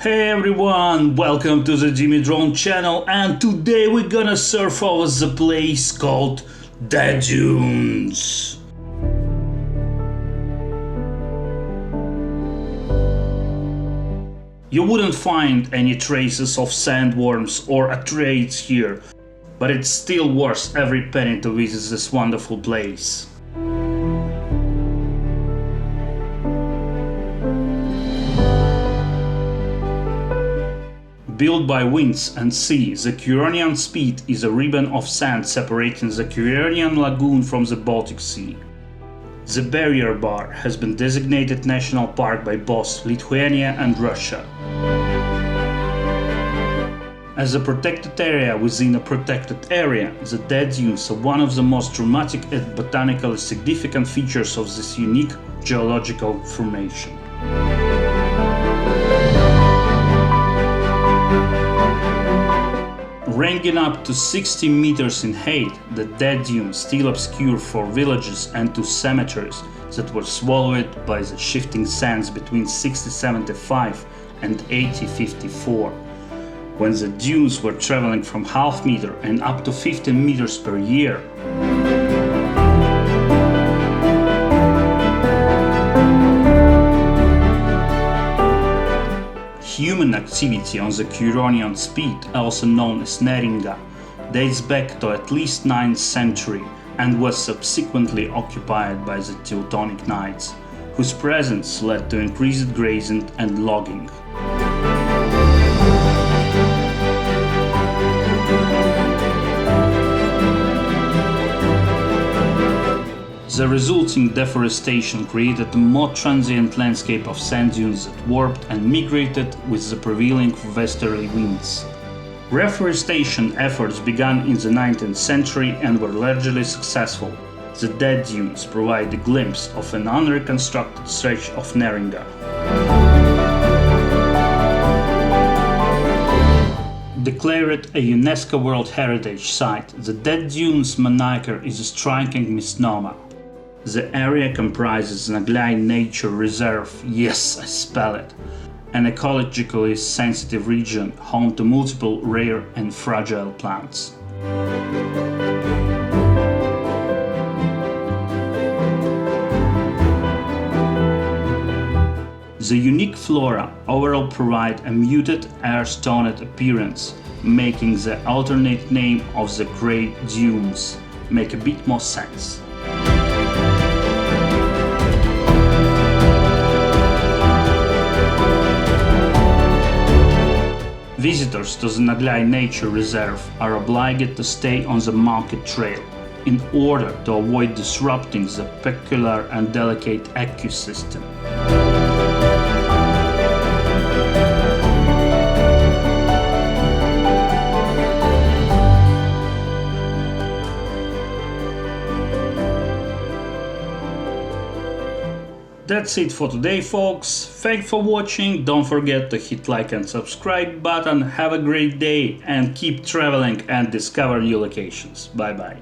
Hey everyone, welcome to the Dimidrone channel, and today we're gonna surf over the place called the Dunes. You wouldn't find any traces of sandworms or atreides here, but it's still worth every penny to visit this wonderful place. Built by winds and sea, the Curonian Spit is a ribbon of sand separating the Curonian Lagoon from the Baltic Sea. The barrier bar has been designated national park by both Lithuania and Russia. As a protected area within a protected area, the Dead Dunes are one of the most dramatic and botanically significant features of this unique geological formation. Ranging up to 60 meters in height, the Dead Dunes still obscure for villages and to cemeteries that were swallowed by the shifting sands between 6075 and 8054, when the dunes were traveling from half meter and up to 15 meters per year. Human activity on the Curonian Spit, also known as Neringa, dates back to at least 9th century and was subsequently occupied by the Teutonic Knights, whose presence led to increased grazing and logging. The resulting deforestation created a more transient landscape of sand dunes that warped and migrated with the prevailing westerly winds. Reforestation efforts began in the 19th century and were largely successful. The Dead Dunes provide a glimpse of an unreconstructed stretch of Neringa. Declared a UNESCO World Heritage Site, the Dead Dunes moniker is a striking misnomer. The area comprises Naglai Nature Reserve, yes, I spell it, an ecologically sensitive region home to multiple rare and fragile plants. The unique flora overall provide a muted air-stoned appearance, making the alternate name of the Great Dunes make a bit more sense. Visitors to the Naglai Nature Reserve are obliged to stay on the market trail in order to avoid disrupting the peculiar and delicate ecosystem. That's it for today, folks. Thanks for watching. Don't forget to hit like and subscribe button. Have a great day and keep traveling and discover new locations. Bye bye.